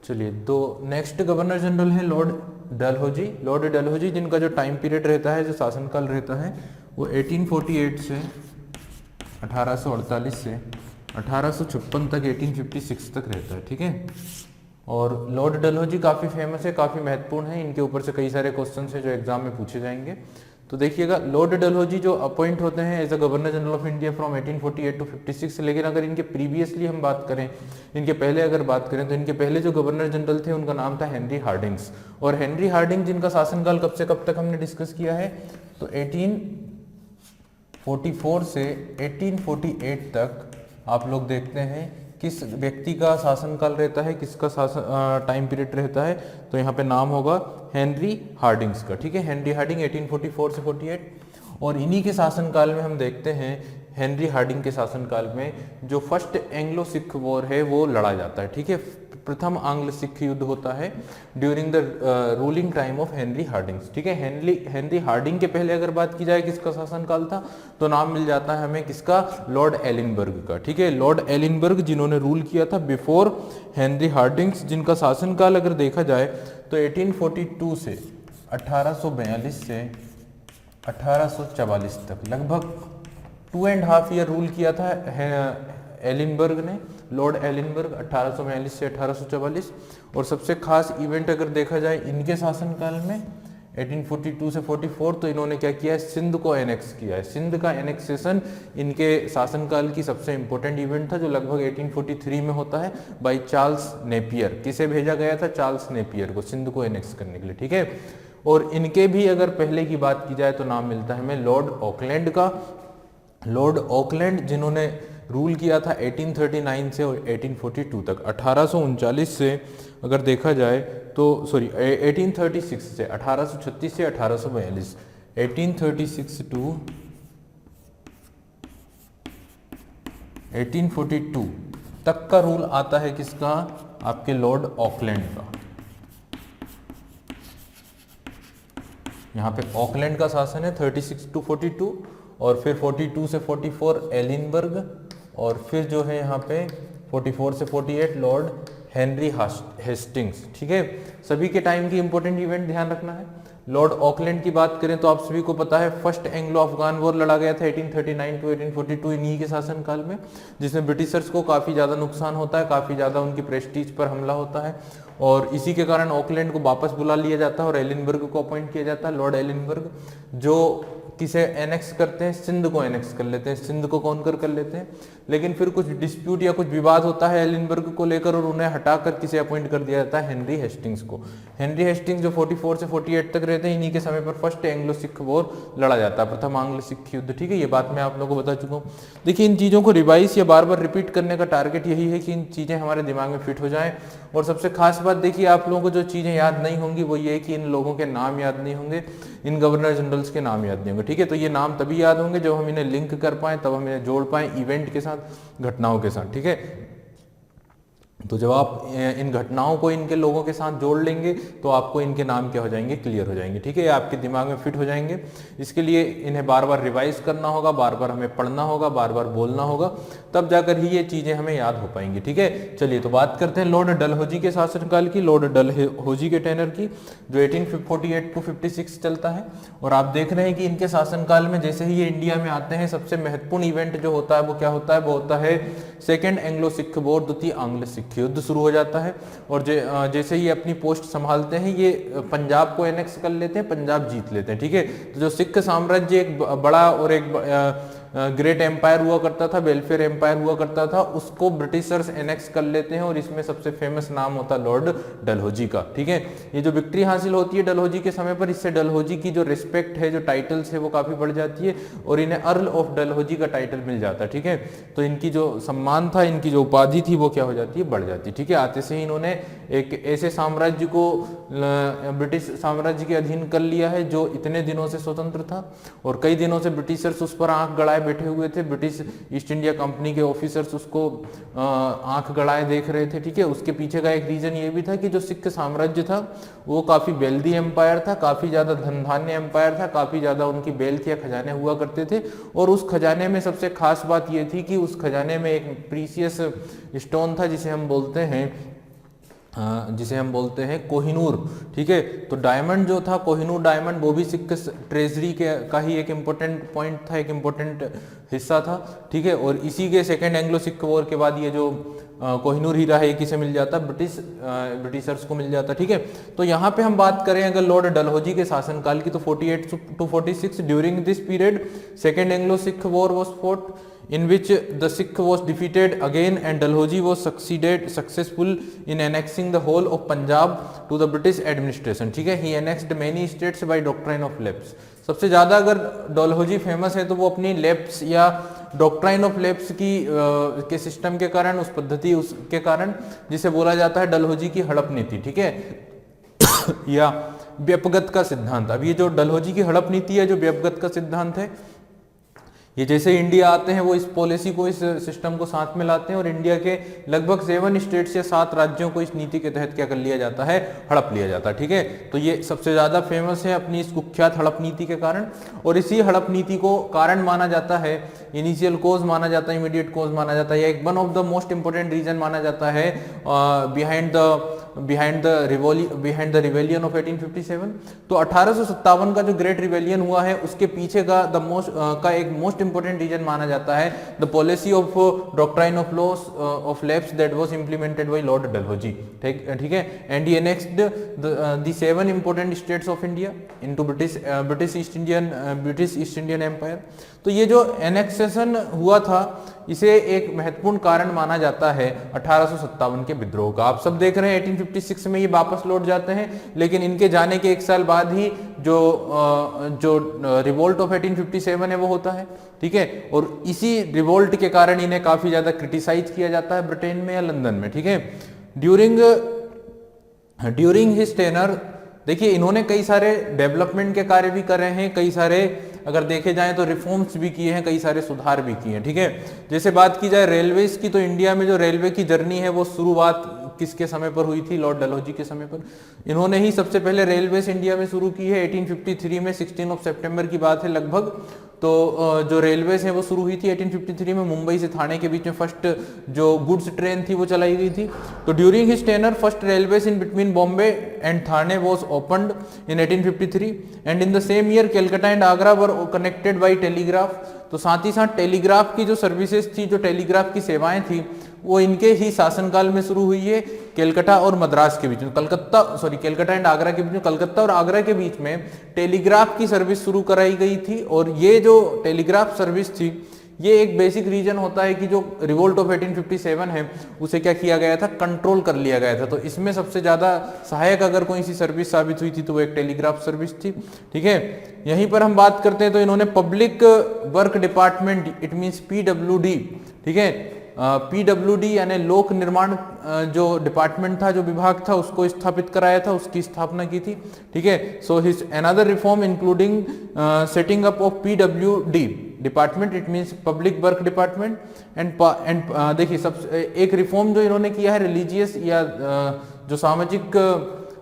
चलिए, दो next governor general हैं लॉर्ड डलहौजी। लॉर्ड डलहौजी जिनका जो टाइम पीरियड रहता है, जो शासनकाल रहता है, वो 1848 से 1848 से 1856 तक 1856 तक रहता है। ठीक है, और लॉर्ड डलहौजी काफ़ी फेमस है, काफ़ी महत्वपूर्ण है। इनके ऊपर से कई सारे क्वेश्चन है जो एग्जाम में पूछे जाएंगे। तो देखिएगा, लॉर्ड डलहौजी जो अपॉइंट होते हैं as a governor general of India from 1848 to 56। लेकिन अगर इनके प्रीवियसली हम बात करें, इनके पहले अगर बात करें, तो इनके पहले जो गवर्नर जनरल थे उनका नाम था हेनरी हार्डिंग्स। और हेनरी हार्डिंग जिनका शासनकाल कब से कब तक हमने डिस्कस किया है, तो 1844 से 1848 तक आप लोग देखते हैं किस व्यक्ति का शासनकाल रहता है, किसका शासन टाइम पीरियड रहता है। तो यहाँ पे नाम होगा हेनरी हार्डिंग्स का। ठीक है, हेनरी हार्डिंग 1844 से 48। और इन्हीं के शासनकाल में हम देखते हैं, हेनरी हार्डिंग के शासनकाल में जो फर्स्ट एंग्लो सिख वॉर है वो लड़ा जाता है। ठीक है, प्रथम आंग्ल सिख युद्ध होता है during the ruling time of Henry Hardinge. ठीक है, हेनरी हार्डिंग के पहले अगर बात की जाए किसका शासनकाल था, तो नाम मिल जाता है हमें किसका, लॉर्ड एलिनबर्ग का। ठीक है, लॉर्ड एलिनबर्ग जिन्होंने रूल किया था बिफोर हेनरी हार्डिंग्स, जिनका शासनकाल अगर देखा जाए तो 1842 से 1842 से 1844 तक लगभग 2.5 ईयर रूल किया था एलिनबर्ग ने, लॉर्ड एलिनबर्ग 1842 से 1844। और सबसे खास इवेंट अगर देखा जाए इनके शासनकाल में 1842 से 44, तो इन्होंने क्या किया है, सिंध को एनेक्स किया है। सिंध का एनेक्सेशन इनके शासनकाल की सबसे इंपॉर्टेंट इवेंट था, जो लगभग 1843 में होता है बाय चार्ल्स नेपियर। किसे भेजा गया था, चार्ल्स नेपियर को सिंध को एनेक्स करने के लिए। ठीक है, और इनके भी अगर पहले की बात की जाए तो नाम मिलता है हमें लॉर्ड ऑकलैंड का। लॉर्ड ऑकलैंड जिन्होंने रूल किया था 1839 से 1842 तक। 1839 से अगर देखा जाए तो 1836 से 1836 से 1842, 1836 टू 1842 तक का रूल आता है किसका, आपके लॉर्ड ऑकलैंड का। यहाँ पे ऑकलैंड का शासन है 36 टू 42, और फिर 42 से 44 एलिनबर्ग, और फिर जो है यहाँ पे 44 से 48 लॉर्ड हेनरी हेस्टिंग्स। ठीक है, सभी के टाइम की इंपॉर्टेंट इवेंट ध्यान रखना है। लॉर्ड ऑकलैंड की बात करें तो आप सभी को पता है फर्स्ट एंग्लो अफगान वॉर लड़ा गया था 1839 टू 1842 इन्हीं के शासनकाल में, जिसमें ब्रिटिशर्स को काफ़ी ज़्यादा नुकसान होता है, काफ़ी ज़्यादा उनकी प्रेस्टीज पर हमला होता है। और इसी के कारण ऑकलैंड को वापस बुला लिया जाता है और एलिनबर्ग को अपॉइंट किया जाता है, लॉर्ड एलिनबर्ग, जो किसे एनेक्स करते हैं, सिंध को एनेक्स कर लेते हैं। सिंध को कौन कर लेते हैं, लेकिन फिर कुछ डिस्प्यूट या कुछ विवाद होता है एलिनबर्ग को लेकर, और उन्हें हटाकर किसे अपॉइंट कर दिया जाता है, हेनरी हेस्टिंग्स को। हेनरी हेस्टिंग्स जो 44 से 48 तक रहते हैं, इन्हीं के समय पर फर्स्ट एंग्लो सिख वॉर लड़ा जाता है, प्रथम आंग्ल सिख युद्ध। ठीक है, ये बात मैं आप लोगों को बता चुका हूँ। देखिए, इन चीज़ों को रिवाइज या बार बार रिपीट करने का टारगेट यही है कि इन चीज़ें हमारे दिमाग में फिट हो जाएं। और सबसे खास बात देखिए, आप लोगों को जो चीज़ें याद नहीं होंगी वो ये है कि इन लोगों के नाम याद नहीं होंगे, इन गवर्नर जनरल्स के नाम याद नहीं होंगे। ठीक है, तो ये नाम तभी याद होंगे जब हम इन्हें लिंक कर पाएं, तब हम इन्हें जोड़ पाएं इवेंट के साथ, घटनाओं के साथ। ठीक है, तो जब आप इन घटनाओं को इनके लोगों के साथ जोड़ लेंगे तो आपको इनके नाम क्या हो जाएंगे, क्लियर हो जाएंगे। ठीक है, आपके दिमाग में फिट हो जाएंगे। इसके लिए इन्हें बार बार रिवाइज करना होगा, बार बार हमें पढ़ना होगा, बार बार बोलना होगा, तब जाकर ही ये चीजें हमें याद हो पाएंगी। ठीक है, चलिए तो बात करते हैं लॉर्ड डलहौजी के शासनकाल की, लॉर्ड डलहौजी के टेनर की, जो 1848 टू 56 चलता है। और आप देख रहे हैं कि इनके शासनकाल में जैसे ही ये इंडिया में आते हैं, सबसे महत्वपूर्ण इवेंट जो होता है वो क्या होता है, वो होता है सेकेंड एंग्लो सिख वॉर, द्वितीय आंग्ल सिख युद्ध शुरू हो जाता है। और जैसे ही अपनी पोस्ट संभालते हैं, ये पंजाब को एनेक्स कर लेते हैं, पंजाब जीत लेते हैं। ठीक है, तो जो सिख साम्राज्य एक बड़ा और एक ग्रेट एम्पायर हुआ करता था, वेलफेयर एम्पायर हुआ करता था, उसको ब्रिटिशर्स एनेक्स कर लेते हैं। और इसमें सबसे फेमस नाम होता है लॉर्ड डलहौजी का। ठीक है, ये जो विक्ट्री हासिल होती है डलहौजी के समय पर, इससे डलहौजी की जो रिस्पेक्ट है, जो टाइटल्स है, वो काफी बढ़ जाती है और इन्हें अर्ल ऑफ डलहौजी का टाइटल मिल जाता है। ठीक है, तो इनकी जो सम्मान था, इनकी जो उपाधि थी, वो क्या हो जाती है, बढ़ जाती है। ठीक है, आते से ही इन्होंने एक ऐसे साम्राज्य को ब्रिटिश साम्राज्य के अधीन कर लिया है जो इतने दिनों से स्वतंत्र था, और कई दिनों से ब्रिटिशर्स उस पर आंख गड़ाए बैठे हुए थे। ब्रिटिश ईस्ट इंडिया कंपनी के ऑफिसर्स उसको आंख गड़ाए देख रहे थे। ठीक है, उसके पीछे का एक रीजन ये भी था कि जो सिख साम्राज्य था वो काफी वेल्दी एम्पायर था, काफी ज्यादा धन धान्य एम्पायर था, काफी ज्यादा उनकी वेल्थ या खजाने हुआ करते थे। और उस खजाने में सबसे खास बात ये थी कि उस खजाने में एक प्रीसियस स्टोन था जिसे हम बोलते हैं जिसे हम बोलते हैं कोहिनूर, ठीक है। तो डायमंड जो था, कोहिनूर डायमंड, वो भी सिख ट्रेजरी के का ही एक इम्पोर्टेंट पॉइंट था, एक इम्पोर्टेंट हिस्सा था, ठीक है। और इसी के सेकेंड एंग्लो सिख वॉर के बाद ये जो कोहिनूर हीरा है, किसे मिल जाता, ब्रिटिशर्स को मिल जाता, ठीक है। तो यहाँ पे हम बात करें अगर लॉर्ड डलहौजी के शासनकाल की, तो 48 to 46 during this period second Anglo Sikh war was fort, in which the Sikh was defeated again and Dalhousie was successful in annexing the whole of Punjab to the British administration, ठीक है। He annexed many states by doctrine of lapse। सबसे ज़्यादा अगर Dalhousie famous है तो वो अपनी lapse या डॉक्ट्राइन ऑफ लैप्स की के सिस्टम के कारण, उस पद्धति उसके कारण, जिसे बोला जाता है डलहौजी की हड़प नीति, ठीक है या व्यपगत का सिद्धांत। अब ये जो डलहौजी की हड़प नीति है, जो व्यपगत का सिद्धांत है, ये जैसे इंडिया आते हैं वो इस पॉलिसी को, इस सिस्टम को साथ में लाते हैं और इंडिया के लगभग 7 स्टेट्स या 7 राज्यों को इस नीति के तहत क्या कर लिया जाता है, हड़प लिया जाता है, ठीक है। तो ये सबसे ज्यादा फेमस है अपनी इस कुख्यात हड़प नीति के कारण, और इसी हड़प नीति को कारण माना जाता है, इनिशियल कोज माना जाता है, इमीडिएट कोज माना जाता है, या एक one of the most important reason माना जाता है बिहाइंड द रिवेलियन ऑफ 1857। तो 1857 का जो ग्रेट रिवेलियन हुआ है, उसके पीछे का एक मोस्ट इंपोर्टेंट रीजन माना जाता है the policy of doctrine of loss of lapse that was implemented by lord Dalhousie, ठीक है। And he annexed the 7 important states of India into British East Indian Empire. तो ये जो एनेक्सेशन हुआ था, इसे एक महत्वपूर्ण कारण माना जाता है 1857 के विद्रोह का। आप सब देख रहे हैं 1856 में ये वापस लौट जाते हैं, लेकिन इनके जाने के 1 साल बाद ही जो रिवोल्ट ऑफ 1857 है वो होता है, ठीक है। और इसी रिवोल्ट के कारण इन्हें काफी ज्यादा क्रिटिसाइज किया जाता है ब्रिटेन में या लंदन में, ठीक है। ड्यूरिंग हिज टेनर, देखिए इन्होंने कई सारे डेवलपमेंट के कार्य भी करे हैं, कई सारे अगर देखे जाएं तो रिफॉर्म्स भी किए हैं, कई सारे सुधार भी किए हैं, ठीक है। जैसे बात की जाए रेलवेज की, तो इंडिया में जो रेलवे की जर्नी है वो शुरुआत किसके समय पर हुई थी, लॉर्ड डलहौजी के समय पर। इन्होंने ही सबसे पहले रेलवेज इंडिया में शुरू की है 1853 में, 16 सितंबर की बात है लगभग। तो जो रेलवेज है वो शुरू हुई थी 1853 में, मुंबई से थाने के बीच में फर्स्ट जो गुड्स ट्रेन थी वो चलाई गई थी। तो during his tenure first railways in between Bombay and Thane was opened in 1853 and in the same year Calcutta and Agra were connected by telegraph. तो साथ ही साथ टेलीग्राफ की जो सर्विसेज थी, जो टेलीग्राफ की सेवाएं थी, वो इनके ही शासनकाल में शुरू हुई है। कलकत्ता और मद्रास के बीच में, कलकत्ता एंड आगरा के बीच में, कलकत्ता और आगरा के बीच में टेलीग्राफ की सर्विस शुरू कराई गई थी। और ये जो टेलीग्राफ सर्विस थी, ये एक बेसिक रीजन होता है कि जो रिवोल्ट ऑफ 1857 है उसे क्या किया गया था, कंट्रोल कर लिया गया था। तो इसमें सबसे ज्यादा सहायक अगर कोई सी सर्विस साबित हुई थी तो वो एक टेलीग्राफ सर्विस थी, ठीक है। यहीं पर हम बात करते हैं तो इन्होंने public work department, it means PWD, ठीक है, PWD यानी लोक निर्माण जो डिपार्टमेंट था, जो विभाग था, उसको स्थापित कराया था, उसकी स्थापना की थी, ठीक है। So his another reform including setting up of PWD department, it means public work department and देखिए सब एक रिफॉर्म जो इन्होंने किया है रिलीजियस या जो सामाजिक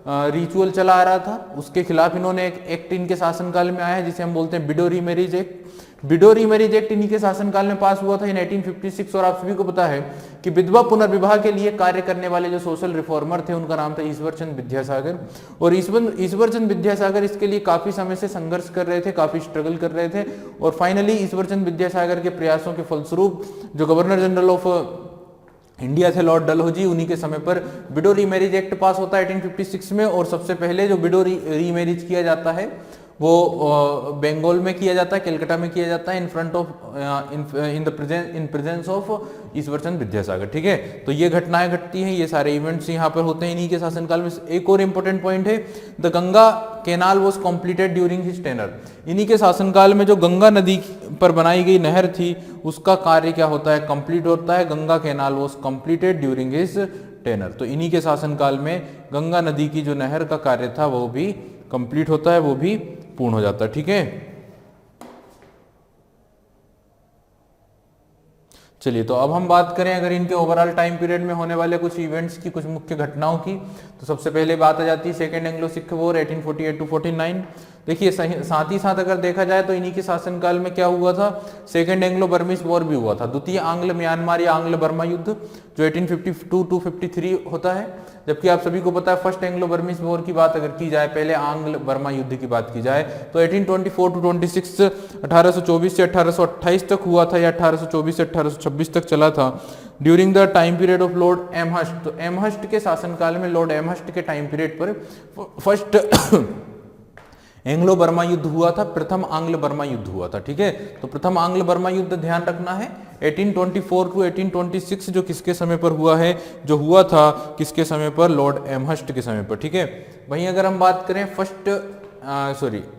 रिचुअल चला आ रहा था, उसके खिलाफ इन्होंने एक एक्ट इनके शासनकाल में आया है जिसे हम बोलते हैं window remarriage act. Window remarriage act इन्हीं के शासनकाल में पास हुआ था इन 1856। और आप सभी को पता है कि विधवा पुनर्विवाह के लिए कार्य करने वाले जो सोशल रिफॉर्मर थे उनका नाम था ईश्वरचंद विद्यासागर। और ईश्वरचंद विद्यासागर इसके लिए काफी समय से संघर्ष कर रहे थे, काफी स्ट्रगल कर रहे थे। और फाइनली ईश्वरचंद विद्यासागर के प्रयासों के फलस्वरूप जो गवर्नर जनरल ऑफ इंडिया थे लॉर्ड डलहौजी, उन्हीं के समय पर विडो रीमैरिज एक्ट पास होता है 1856 में। और सबसे पहले जो विडो रीमैरिज किया जाता है वो बंगाल में किया जाता है, कलकत्ता में किया जाता है, in front of in presence of Ishwarchand Vidyasagar, ठीक है। तो ये घटनाएं घटती हैं, ये सारे इवेंट्स यहाँ पर होते हैं इन्हीं के शासनकाल में। एक और इंपॉर्टेंट पॉइंट है, the Ganga canal was completed during his tenure. इन्हीं के शासनकाल में जो गंगा नदी पर बनाई गई नहर थी उसका कार्य क्या होता है, कंप्लीट होता है। Ganga canal was completed during his tenure. तो इन्हीं के शासनकाल में गंगा नदी की जो नहर का कार्य था वो भी कंप्लीट होता है, वो भी पूर्ण हो जाता है, ठीक है। चलिए, तो अब हम बात करें अगर इनके ओवरऑल टाइम पीरियड में होने वाले कुछ इवेंट्स की, कुछ मुख्य घटनाओं की, तो सबसे पहले बात आ जाती है second Anglo Sikh war 1848 to 49। देखिए साथ ही साथ अगर देखा जाए तो इन्हीं के शासनकाल में क्या हुआ था, सेकेंड एंग्लो बर्मीज वॉर भी हुआ था, द्वितीय आंग्ल म्यांमार या आंग्ल बर्मा युद्ध जो 1852 टू 53 होता है। जबकि आप सभी को पता है फर्स्ट एंग्लो बर्मीज वॉर की बात अगर की जाए, पहले आंग्ल बर्मा युद्ध की बात की जाए तो 1824 टू 26 1824 से 1828 तक हुआ था या 1824 से 1826 तक चला था during the time period of Lord Amherst. तो एमहर्स्ट के शासनकाल में, लॉर्ड एमहर्स्ट के टाइम पीरियड पर फर्स्ट एंग्लो बर्मा युद्ध हुआ था, प्रथम आंग्ल बर्मा युद्ध हुआ था। ठीक है, तो प्रथम आंग्ल बर्मा युद्ध ध्यान रखना है 1824 टू 1826 जो किसके समय पर हुआ है, जो हुआ था किसके समय पर, लॉर्ड एमहर्स्ट के समय पर। ठीक है, वहीं अगर हम बात करें फर्स्ट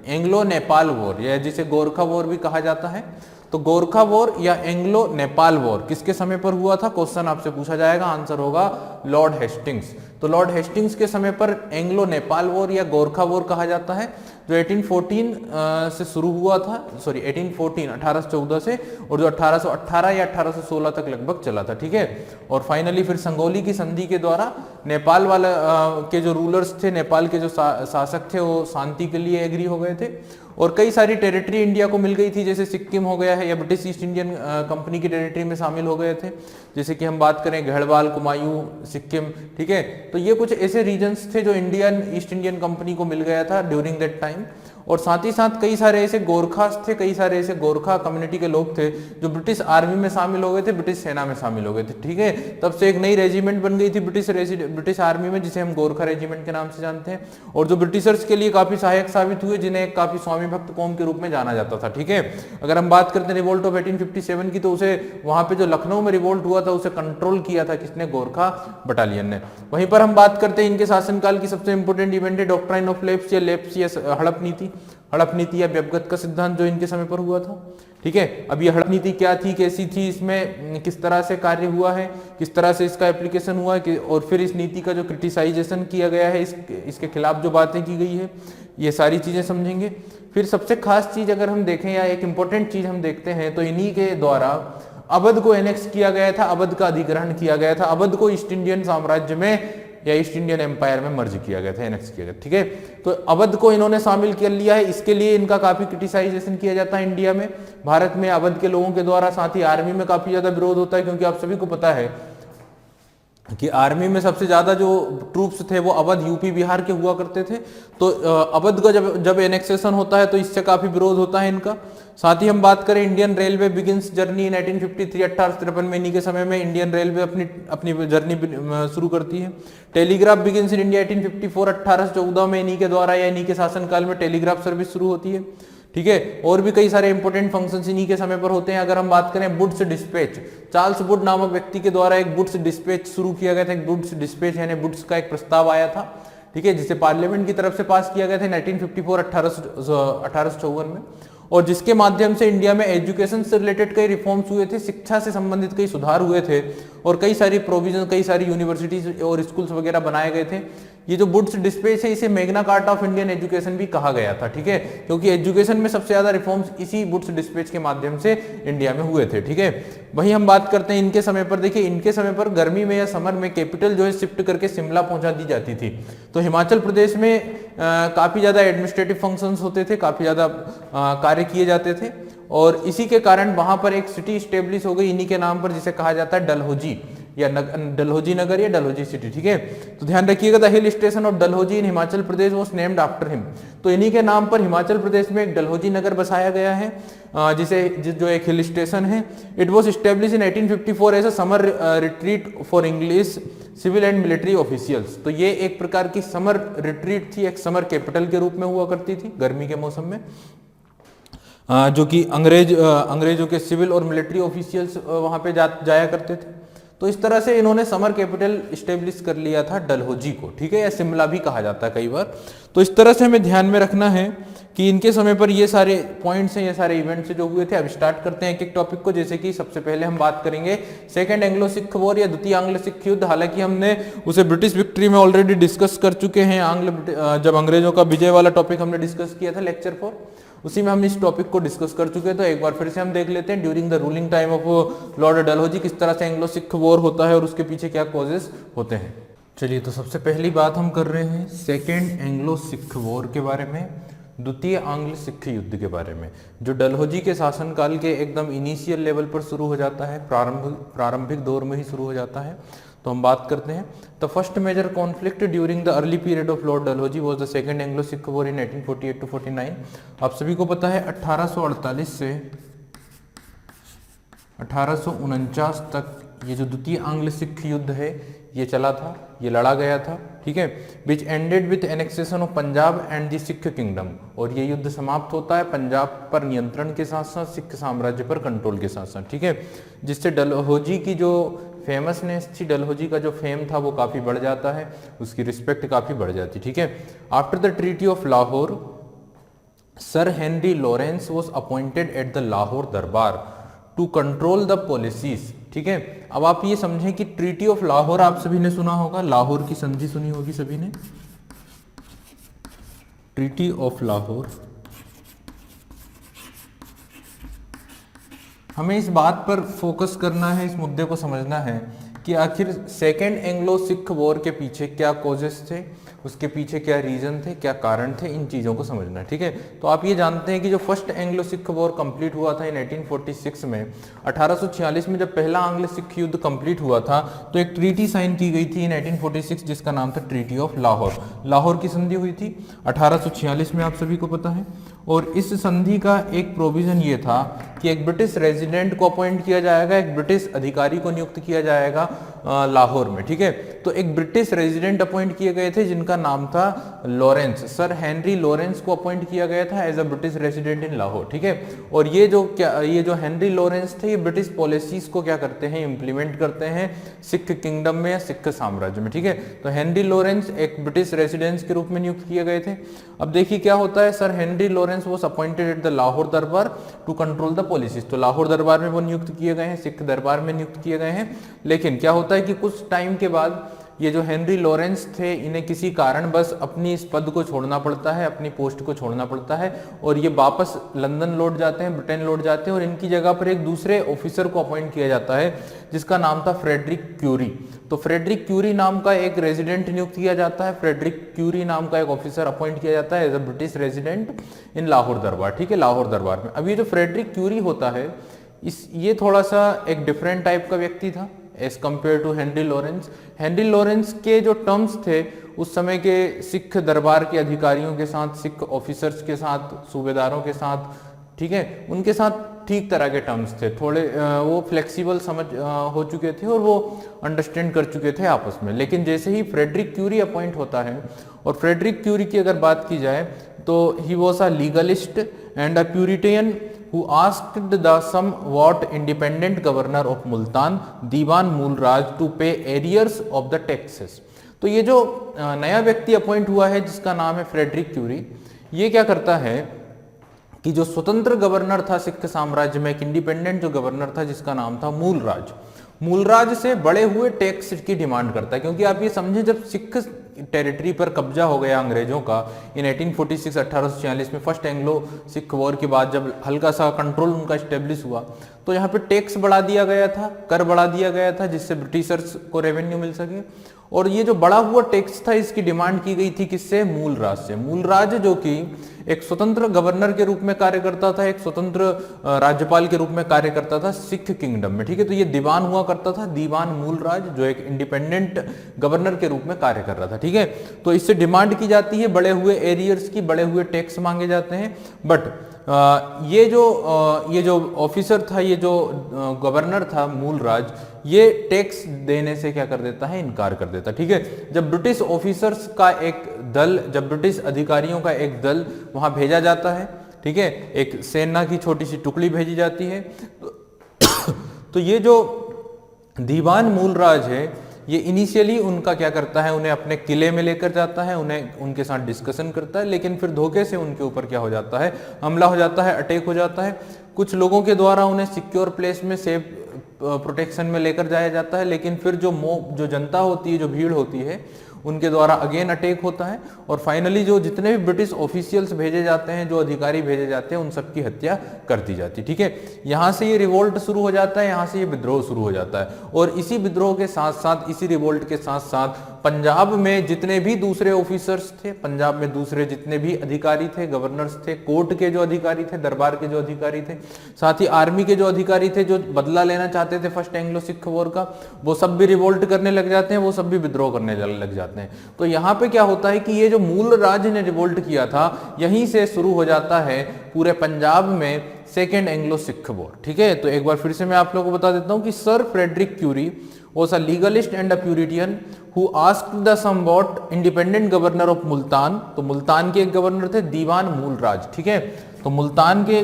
एंग्लो नेपाल वॉर या जिसे गोरखा वॉर भी कहा जाता है, तो गोरखा वॉर या एंग्लो नेपाल वॉर किसके समय पर हुआ था, क्वेश्चन आपसे पूछा जाएगा, आंसर होगा लॉर्ड हेस्टिंग्स। तो लॉर्ड हेस्टिंग्स के समय पर एंग्लो नेपाल वॉर या गोरखा वॉर कहा जाता है, जो 1814 से शुरू हुआ था, 1814 से, और जो 1818 या 1816 तक लगभग चला था। ठीक है, और फाइनली फिर संगोली की संधि के द्वारा नेपाल वाले के जो रूलर्स थे, नेपाल के जो शासक थे, वो शांति के लिए एग्री हो गए थे और कई सारी टेरिटरी इंडिया को मिल गई थी, जैसे सिक्किम हो गया है या ब्रिटिश ईस्ट इंडियन कंपनी की टेरिटरी में शामिल हो गए थे, जैसे कि हम बात करें गढ़वाल, कुमायूं, सिक्किम। ठीक है, तो ये कुछ ऐसे रीजन्स थे जो इंडियन ईस्ट इंडियन कंपनी को मिल गया था ड्यूरिंग दैट टाइम। और साथ ही साथ कई सारे ऐसे गोरखास थे, कई सारे ऐसे गोरखा कम्युनिटी के लोग थे जो ब्रिटिश आर्मी में शामिल हो गए थे, ब्रिटिश सेना में शामिल हो गए थे। ठीक है, तब से एक नई रेजिमेंट बन गई थी ब्रिटिश आर्मी में, जिसे हम गोरखा रेजिमेंट के नाम से जानते हैं, और जो ब्रिटिशर्स के लिए काफी सहायक साबित हुए, जिन्हें एक काफी स्वामी भक्त कौम के रूप में जाना जाता था। ठीक है, अगर हम बात करते हैं रिवोल्ट ऑफ 1857 की, तो उसे वहां पे जो लखनऊ में रिवोल्ट हुआ था उसे कंट्रोल किया था किसने, गोरखा बटालियन ने। वहीं पर हम बात करते हैं इनके शासनकाल की सबसे इंपोर्टेंट इवेंट है डॉक्ट्राइन ऑफ लेप्स या हड़प नीति या व्यवगत का सिद्धांत, जो इनके समय पर हुआ था। ठीक है, अब ये हड़प नीति क्या थी, कैसी थी, इसमें किस तरह से कार्य हुआ है, किस तरह से इसका एप्लीकेशन हुआ है, और फिर इस नीति का जो क्रिटिसाइजेशन किया गया है, इसके खिलाफ जो बातें की गई है, ये सारी चीजें समझेंगे। फिर सबसे खास चीज अगर हम देखें या एक इंपॉर्टेंट चीज हम देखते हैं, तो इन्हीं के द्वारा अवध को एनेक्स किया गया था, अवध का अधिग्रहण किया गया था, अवध को ईस्ट इंडियन साम्राज्य में या ईस्ट इंडियन एम्पायर में मर्ज किया गया था, एनेक्स किया गया। ठीक है, तो अवध को इन्होंने शामिल कर लिया है, इसके लिए इनका काफी क्रिटिसाइजेशन किया जाता है इंडिया में, भारत में अवध के लोगों के द्वारा। साथ ही आर्मी में काफी ज्यादा विरोध होता है, क्योंकि आप सभी को पता है कि आर्मी में सबसे ज्यादा जो ट्रूप्स थे वो अवध, यूपी, बिहार के हुआ करते थे। तो अवध का जब एनेक्सेशन होता है तो इससे काफी विरोध होता है इनका। साथ ही हम बात करें Indian railway begins journey in 1853 1853 में, इन्हीं के समय में इंडियन रेलवे अपनी जर्नी शुरू करती है। टेलीग्राफ बिगिंस इन इंडिया 1854 1814 में, इन्हीं के द्वारा या इन्हीं के शासनकाल में टेलीग्राफ सर्विस शुरू होती है। ठीक है, और भी कई सारे इंपोर्टेंट फंक्शंस इन्हीं के समय पर होते हैं। अगर हम बात करें वुड्स डिस्पैच, चार्ल्स वुड नामक व्यक्ति के द्वारा एक वुड्स डिस्पैच शुरू किया गया था, एक वुड्स डिस्पैच यानी वुड्स का एक प्रस्ताव आया था। ठीक है, जिसे पार्लियामेंट की तरफ से पास किया गया था 1954 1854 में, और जिसके माध्यम से इंडिया में एजुकेशन से रिलेटेड कई रिफॉर्म्स हुए थे, शिक्षा से संबंधित कई सुधार हुए थे, और कई सारी प्रोविजन, कई सारी यूनिवर्सिटीज और स्कूल्स वगैरह बनाए गए थे। ये जो वुड्स डिस्पैच है, इसे Magna carta of Indian education भी कहा गया था। ठीक है, क्योंकि एजुकेशन में सबसे ज्यादा रिफॉर्म्स इसी वुड्स डिस्पैच के माध्यम से इंडिया में हुए थे। ठीक है, वहीं हम बात करते हैं इनके समय पर। देखिए, इनके समय पर गर्मी में या समर में कैपिटल जो है शिफ्ट करके शिमला पहुंचा दी जाती थी। तो हिमाचल प्रदेश में काफी ज्यादा एडमिनिस्ट्रेटिव फंक्शंस होते थे, काफी ज्यादा कार्य किए जाते थे, और इसी के कारण वहां पर एक सिटी स्टेब्लिश हो गई इन्हीं के नाम पर, जिसे कहा जाता है डलहौजी या डलहौजी नगर या डलहौजी सिटी। ठीक है, तो ध्यान रखिएगा, the hill station of Dalhousie in Himachal Pradesh was named after him. तो इन्हीं के नाम पर हिमाचल प्रदेश में एक डलहौजी नगर बसाया गया है, जो एक हिल स्टेशन है। It was established in 1854 as a summer retreat for English civil and military officials. तो ये एक प्रकार की समर रिट्रीट थी, एक समर कैपिटल के रूप में हुआ करती थी गर्मी के मौसम में, जो कि अंग्रेजों के सिविल और मिलिट्री ऑफिशियल्स वहां पे जाया करते थे। तो इस तरह से इन्होंने समर कैपिटल स्टेब्लिश कर लिया था डलहौजी को। ठीक है, या शिमला भी कहा जाता है कई बार। तो इस तरह से हमें ध्यान में रखना है कि इनके समय पर ये सारे पॉइंट्स हैं, ये सारे इवेंट्स जो हुए थे। अब स्टार्ट करते हैं एक एक टॉपिक को। जैसे कि सबसे पहले हम बात करेंगे सेकेंड एंग्लो सिख वॉर या द्वितीय आंग्ल सिख युद्ध। हालांकि हमने उसे ब्रिटिश विक्ट्री में ऑलरेडी डिस्कस कर चुके हैं। जब अंग्रेजों का विजय वाला टॉपिक हमने डिस्कस किया था लेक्चर 4, उसी में हम इस टॉपिक को डिस्कस कर चुके हैं। तो एक बार फिर से हम देख लेते हैं during the ruling time of lord Dalhousie किस तरह से एंग्लो सिख वॉर होता है और उसके पीछे क्या कॉजेस होते हैं। चलिए, तो सबसे पहली बात हम कर रहे हैं सेकेंड एंग्लो सिख वॉर के बारे में। द्वितीय आंग्ल सिख युद्ध के बारे में, जो डलहौजी के शासनकाल के एकदम इनिशियल लेवल पर शुरू हो जाता है, प्रारंभिक दौर में ही शुरू हो जाता है। तो हम बात करते हैं। The first major conflict during the early period of lord Dalhousie was the second Anglo Sikh war in 1848 to 49। आप सभी को पता है 1848 से 1849 तक ये जो द्वितीय आंग्ल सिख युद्ध है ये चला था, ये लड़ा गया था, ठीक है। विच ended with annexation of Punjab and the Sikh kingdom, और ये युद्ध समाप्त होता है पंजाब पर नियंत्रण के साथ साथ सिख साम्राज्य पर कंट्रोल के साथ साथ, ठीक है। जिससे डलहौजी की जो फेमसनेस थी, डलहौजी का जो फेम था वो काफी बढ़ जाता है, उसकी रिस्पेक्ट काफी बढ़ जाती, ठीक है। After the treaty of Lahore sir Henry Lawrence was appointed at the Lahore दरबार टू कंट्रोल द पॉलिसीज, ठीक है। अब आप ये समझें कि ट्रीटी ऑफ लाहौर आप सभी ने सुना होगा, लाहौर की संधि सुनी होगी सभी ने, ट्रीटी ऑफ लाहौर। हमें इस बात पर फोकस करना है, इस मुद्दे को समझना है कि आखिर सेकेंड एंग्लो सिख वॉर के पीछे क्या कॉजेस थे, उसके पीछे क्या रीजन थे, क्या कारण थे, इन चीज़ों को समझना है, ठीक है। तो आप ये जानते हैं कि जो first Anglo Sikh war complete हुआ था इन 1846 में, 1846 में जब पहला आंग्ल सिख युद्ध कंप्लीट हुआ था तो एक ट्रीटी साइन की गई थी इन 1846 जिसका नाम था ट्रीटी ऑफ लाहौर। लाहौर की संधि हुई थी 1846 में, आप सभी को पता है। और इस संधि का एक प्रोविजन ये था कि एक ब्रिटिश रेजिडेंट को अपॉइंट किया जाएगा, एक ब्रिटिश अधिकारी को नियुक्त किया जाएगा लाहौर में, ठीक है। तो एक ब्रिटिश रेजिडेंट अपॉइंट किए गए थे जिनका नाम था लॉरेंस, सर हेनरी लॉरेंस को अपॉइंट किया गया था as a British resident in Lahore, ठीक है। और ये जो हेनरी लॉरेंस थे ये ब्रिटिश पॉलिसीज को क्या करते हैं, इंप्लीमेंट करते हैं सिख किंगडम में या सिख साम्राज्य में, ठीक है। तो हेनरी लॉरेंस एक ब्रिटिश रेजिडेंस के रूप में नियुक्त किए गए थे। अब देखिए क्या होता है, sir Henry Lawrence was appointed at the Lahore दरबार टू कंट्रोल द पॉलिसीज। तो लाहौर दरबार में वो नियुक्त किए गए हैं, सिख दरबार में नियुक्त किए गए हैं। लेकिन क्या होता है कि कुछ टाइम के बाद ये जो हेनरी लॉरेंस थे इन्हें किसी कारण बस अपनी इस पद को छोड़ना पड़ता है, अपनी पोस्ट को छोड़ना पड़ता है और ये वापस लंदन लौट जाते हैं, ब्रिटेन लौट जाते हैं और इनकी जगह पर एक दूसरे ऑफिसर को अपॉइंट किया जाता है जिसका नाम था फ्रेडरिक क्यूरी। तो फ्रेडरिक क्यूरी नाम का एक रेजिडेंट नियुक्त किया जाता है, फ्रेडरिक क्यूरी नाम का एक ऑफिसर अपॉइंट किया जाता है as a British resident in Lahore Darbar, ठीक है, लाहौर दरबार में। अब ये जो फ्रेडरिक क्यूरी होता है ये थोड़ा सा एक डिफरेंट टाइप का व्यक्ति था as compare to Henry Lawrence. Henry Lawrence के जो टर्म्स थे उस समय के सिख दरबार के अधिकारियों के साथ, सिख ऑफिसर्स के साथ, सूबेदारों के साथ, ठीक है, उनके साथ ठीक तरह के टर्म्स थे, थोड़े वो फ्लेक्सिबल समझ हो चुके थे और वो अंडरस्टैंड कर चुके थे आपस में। लेकिन जैसे ही फ्रेडरिक क्यूरी अपॉइंट होता है, और फ्रेडरिक क्यूरी की अगर बात की जाए तो he was a legalist and a puritan who asked the somewhat independent governor of Multan Diwan Mulraj to pay arrears of the taxes। तो ये जो नया व्यक्ति अपॉइंट हुआ है जिसका नाम है फ्रेडरिक क्यूरी, ये क्या करता है कि जो स्वतंत्र गवर्नर था सिख साम्राज्य में, एक इंडिपेंडेंट जो गवर्नर था जिसका नाम था मूलराज, मूलराज से बड़े हुए टैक्स की डिमांड करता है। क्योंकि आप ये समझें जब सिख टेरिटरी पर कब्जा हो गया अंग्रेजों का इन 1846 1846 में, फर्स्ट एंग्लो सिख वॉर के बाद जब हल्का सा कंट्रोल उनका स्टेब्लिश हुआ तो यहाँ पे टैक्स बढ़ा दिया गया था, कर बढ़ा दिया गया था जिससे ब्रिटिशर्स को रेवेन्यू मिल सके। और ये जो बढ़ा हुआ टैक्स था इसकी डिमांड की गई थी किससे, मूलराज से। मूलराज जो कि एक स्वतंत्र गवर्नर के रूप में कार्य करता था, एक स्वतंत्र राज्यपाल के रूप में कार्य करता था सिख किंगडम में, ठीक है। तो ये दीवान हुआ करता था, दीवान मूलराज, जो एक इंडिपेंडेंट गवर्नर के रूप में कार्य कर रहा था, ठीक है। तो इससे डिमांड की जाती है बढ़े हुए एरियर्स की, बढ़े हुए टैक्स मांगे जाते हैं। बट ये जो ऑफिसर था, ये जो गवर्नर था मूलराज, ये टैक्स देने से क्या कर देता है, इनकार कर देता, ठीक है। जब ब्रिटिश ऑफिसर्स का एक दल, जब ब्रिटिश अधिकारियों का एक दल वहां भेजा जाता है, ठीक है, एक सेना की छोटी सी टुकड़ी भेजी जाती है, तो ये जो दीवान मूलराज है ये इनिशियली उनका क्या करता है, उन्हें अपने किले में लेकर जाता है, उन्हें उनके साथ डिस्कशन करता है, लेकिन फिर धोखे से उनके ऊपर क्या हो जाता है, हमला हो जाता है, अटैक हो जाता है। कुछ लोगों के द्वारा उन्हें सिक्योर प्लेस में, सेफ प्रोटेक्शन में लेकर जाया जाता है, लेकिन फिर जो जनता होती है, जो भीड़ होती है, उनके द्वारा अगेन अटैक होता है और फाइनली जो जितने भी ब्रिटिश ऑफिशियल्स भेजे जाते हैं, जो अधिकारी भेजे जाते हैं, उन सबकी हत्या कर दी जाती है। ठीक है, यहाँ से ये रिवोल्ट शुरू हो जाता है, यहाँ से ये विद्रोह शुरू हो जाता है और इसी विद्रोह के साथ साथ, इसी रिवोल्ट के साथ साथ पंजाब में जितने भी दूसरे ऑफिसर्स थे, पंजाब में दूसरे जितने भी अधिकारी थे, गवर्नर्स थे, कोर्ट के जो अधिकारी थे, दरबार के जो अधिकारी थे, साथ ही आर्मी के जो अधिकारी थे जो बदला लेना चाहते थे फर्स्ट एंग्लो सिख वॉर का, वो सब भी रिवोल्ट करने लग जाते हैं, वो सब भी विद्रोह करने लग जाते हैं। तो यहाँ पे क्या होता है कि ये जो मूल राज्य ने रिवोल्ट किया था, यहीं से शुरू हो जाता है पूरे पंजाब में सेकेंड एंग्लो सिख वॉर। ठीक है, तो एक बार फिर से मैं आप लोगों को बता देता हूं कि sir Frederick Currie was a legalist and a Puritan who asked the somewhat independent governor of Multan, तो मुल्तान के एक गवर्नर थे दीवान मूलराज। ठीक है, तो मुल्तान के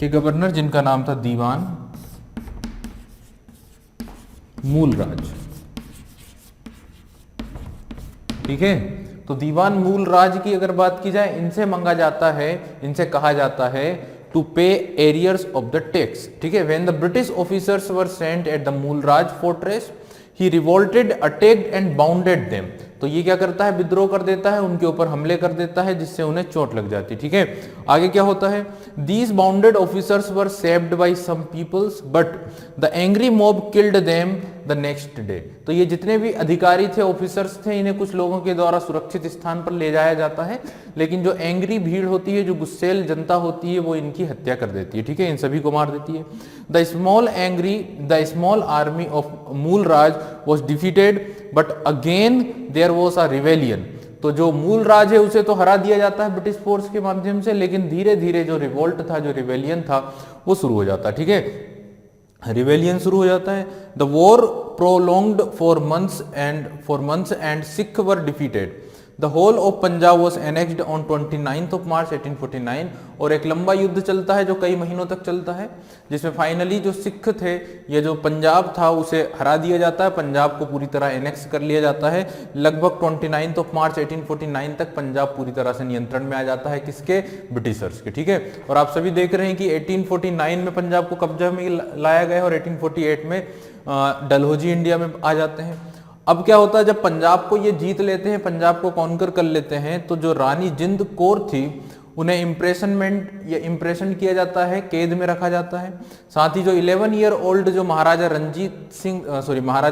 गवर्नर जिनका नाम था दीवान मूलराज। ठीक है, तो दीवान मूलराज की अगर बात की जाए, इनसे मांगा जाता है, इनसे कहा जाता है to pay arrears of the tax। ठीक है, when the British officers were sent at the Mulraj fortress, he revolted, attacked and bounded them। तो ये क्या करता है, विद्रोह कर देता है, उनके ऊपर हमले कर देता है, जिससे उन्हें चोट लग जाती है। ठीक है, आगे क्या होता है, these bounded officers were saved by some peoples but the angry mob killed them the next day। तो ये जितने भी अधिकारी थे, ऑफिसर्स थे, इन्हें कुछ लोगों के द्वारा सुरक्षित स्थान पर ले जाया जाता है, लेकिन जो एंग्री भीड़ होती है, जो गुस्सेल जनता होती है, वो इनकी हत्या कर देती है। ठीक है, इन सभी को मार देती है। The small army of Mulraj was defeated but again there was a rebellion. तो जो मूलराज है उसे तो हरा दिया जाता है ब्रिटिश फोर्स के माध्यम से, लेकिन धीरे धीरे जो रिवोल्ट था, जो रिवेलियन था, वो शुरू हो जाता है। ठीक है, रिवेलियन शुरू हो जाता है। The war prolonged for months and Sikh were defeated. The whole of Punjab was annexed on 29 March 1849। और एक लंबा युद्ध चलता है जो कई महीनों तक चलता है, जिसमें फाइनली जो सिख थे, ये जो पंजाब था, उसे हरा दिया जाता है, पंजाब को पूरी तरह एनेक्स कर लिया जाता है। लगभग 29 मार्च 1849 तक पंजाब पूरी तरह से नियंत्रण में आ जाता है, किसके, ब्रिटिशर्स के। ठीक है, और आप सभी देख रहे हैं कि 1849 में पंजाब को कब्जा में लाया गया और 1848 में डलहौजी इंडिया में आ जाते हैं। अब क्या होता है, जब पंजाब को ये जीत लेते हैं, पंजाब को कॉन्कर कर लेते हैं, तो जो रानी जिंद कौर थी, उन्हें इम्प्रेशन किया जाता है, कैद में रखा जाता है। साथ ही जो 11 ईयर ओल्ड जो महाराजा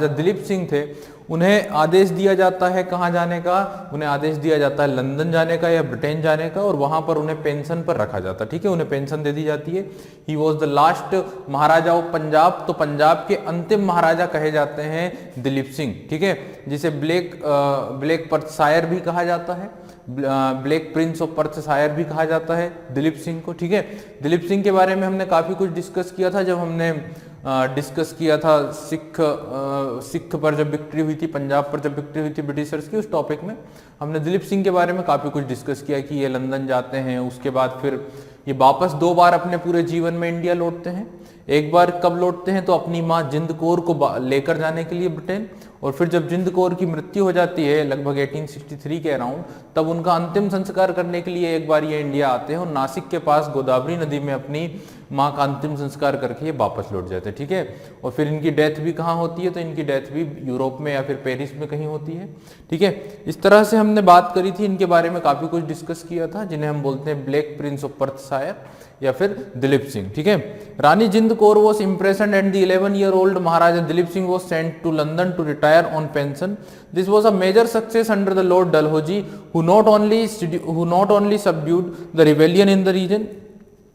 दिलीप सिंह थे, उन्हें आदेश दिया जाता है कहाँ जाने का, उन्हें आदेश दिया जाता है लंदन जाने का या ब्रिटेन जाने का, और वहां पर उन्हें पेंशन पर रखा जाता है। ठीक है, उन्हें पेंशन दे दी जाती है। He was the last Maharaja of Punjab. तो पंजाब के अंतिम महाराजा कहे जाते हैं दिलीप सिंह। ठीक है, जिसे ब्लैक पर्थशायर भी कहा जाता है, ब्लैक प्रिंस ऑफ पर्थशायर भी कहा जाता है दिलीप सिंह को। ठीक है, दिलीप सिंह के बारे में हमने काफी कुछ डिस्कस किया था, जब हमने डिस्कस किया था सिख पर जब विक्ट्री हुई थी, पंजाब पर जब विक्ट्री हुई थी ब्रिटिशर्स की, उस टॉपिक में हमने दिलीप सिंह के बारे में काफी कुछ डिस्कस किया कि ये लंदन जाते हैं, उसके बाद फिर ये वापस 2 बार अपने पूरे जीवन में इंडिया लौटते हैं। एक बार कब लौटते हैं, तो अपनी माँ जिंद कौर को लेकर जाने के लिए ब्रिटेन, और फिर जब जिंद कौर की मृत्यु हो जाती है लगभग 1863 के अराउंड, तब उनका अंतिम संस्कार करने के लिए एक बार ये इंडिया आते हैं और नासिक के पास गोदावरी नदी में अपनी माँ का अंतिम संस्कार करके ये वापस लौट जाते हैं। ठीक है, और फिर इनकी डेथ भी कहाँ होती है, तो इनकी डेथ भी यूरोप में या फिर पेरिस में कहीं होती है। ठीक है, इस तरह से हमने बात करी थी, इनके बारे में काफी कुछ डिस्कस किया था, जिन्हें हम बोलते हैं ब्लैक प्रिंस ऑफ पर्थशायर या फिर दिलीप सिंह। ठीक है, Rani Jind Kaur was imprisoned and the 11 year old Maharaja Dilip Singh was sent to London to retire on pension. This was a major success under the lord Dalhousie who not only subdued the rebellion in the region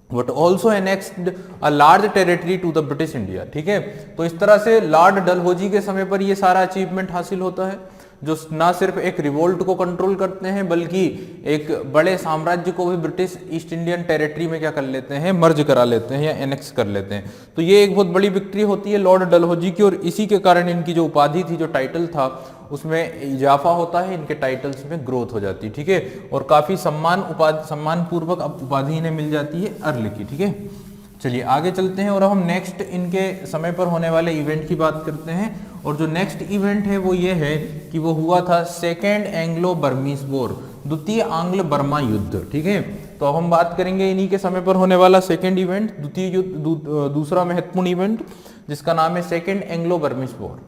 but also annexed a large territory to the British India। ठीक है, तो इस तरह से Lord Dalhousie के समय पर ये सारा अचीवमेंट हासिल होता है, जो ना सिर्फ एक रिवोल्ट को कंट्रोल करते हैं, बल्कि एक बड़े साम्राज्य को भी ब्रिटिश ईस्ट इंडियन टेरिटरी में क्या कर लेते हैं, मर्ज करा लेते हैं या एनेक्स कर लेते हैं। तो ये एक बहुत बड़ी विक्ट्री होती है लॉर्ड डलहौजी की, और इसी के कारण इनकी जो उपाधि थी, जो टाइटल था, उसमें इजाफा होता है, इनके टाइटल्स में ग्रोथ हो जाती है। ठीक है, और काफी सम्मान पूर्वक उपाधि इन्हें मिल जाती है अर्ल की। ठीक है, चलिए आगे चलते हैं और अब हम नेक्स्ट इनके समय पर होने वाले इवेंट की बात करते हैं। और जो नेक्स्ट इवेंट है वो ये है कि वो हुआ था सेकेंड एंग्लो बर्मीज वॉर, द्वितीय आंग्ल बर्मा युद्ध। ठीक है, तो अब हम बात करेंगे इन्हीं के समय पर होने वाला सेकेंड इवेंट, द्वितीय युद्ध, दूसरा महत्वपूर्ण इवेंट जिसका नाम है सेकेंड एंग्लो बर्मिश वॉर।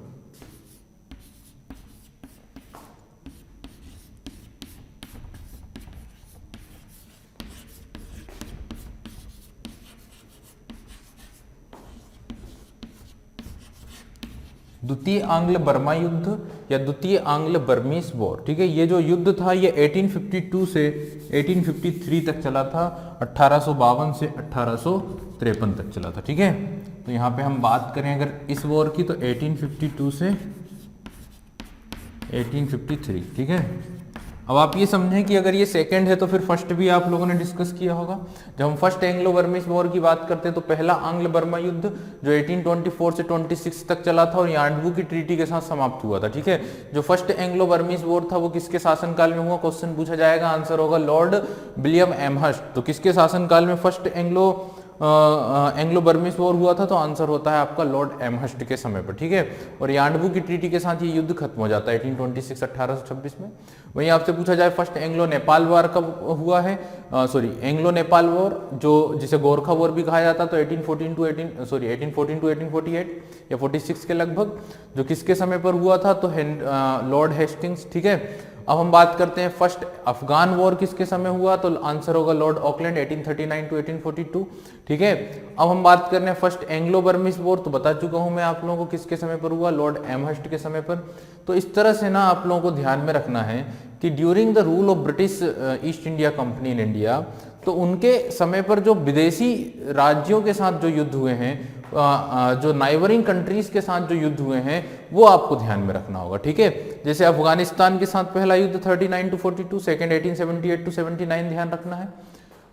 द्वितीय आंग्ल बर्मा युद्ध या द्वितीय आंग्ल बर्मीज वॉर, ठीक है। ये जो युद्ध था ये 1852 से 1853 तक चला था, 1852 से 1853 तक चला था, ठीक है। तो यहाँ पे हम बात करें अगर इस वॉर की तो 1852 से 1853, ठीक है। अब आप ये समझें कि अगर ये सेकंड है तो फिर फर्स्ट भी आप लोगों ने डिस्कस किया होगा। जब हम फर्स्ट एंग्लो बर्मिश वॉर की बात करते हैं तो पहला आंग्ल बर्मा युद्ध जो 1824 से 26 तक चला था और यार्डवू की ट्रीटी के साथ समाप्त हुआ था, ठीक है। जो फर्स्ट एंग्लो बर्मिश वॉर था वो किसके शासनकाल में हुआ, क्वेश्चन पूछा जाएगा, आंसर होगा लॉर्ड विलियम एमहर्स्ट। तो किसके शासनकाल में फर्स्ट एंग्लो बर्मिश वॉर हुआ था, तो आंसर होता है आपका लॉर्ड एमहर्स्ट के समय पर, ठीक है। और यार्डवू की ट्रीटी के साथ ये युद्ध खत्म हो जाता है 1826 1826 में। वहीं आपसे पूछा जाए फर्स्ट एंग्लो नेपाल वॉर कब हुआ है, एंग्लो नेपाल वॉर जो जिसे गोरखा वॉर भी कहा जाता, तो 1814 टू 1848 या 46 के लगभग, जो किसके समय पर हुआ था, तो लॉर्ड हेस्टिंग्स, ठीक है। अब हम बात करते हैं फर्स्ट अफगान वॉर किसके समय हुआ, तो आंसर होगा लॉर्ड ऑकलैंड 1839 टू 1842, ठीक है। अब हम बात कर रहे हैं फर्स्ट एंग्लो बर्मिश वॉर, तो बता चुका हूं मैं आप लोगों को किसके समय पर हुआ, लॉर्ड एमहर्स्ट के समय पर। तो इस तरह से ना आप लोगों को ध्यान में रखना है कि during the rule of British east India company in India, तो उनके समय पर जो विदेशी राज्यों के साथ जो युद्ध हुए हैं, जो नाइबरिंग कंट्रीज के साथ जो युद्ध हुए हैं, वो आपको ध्यान में रखना होगा, ठीक है। जैसे अफगानिस्तान के साथ पहला युद्ध 39 टू 42, सेकंड 1878 टू 79 ध्यान रखना है।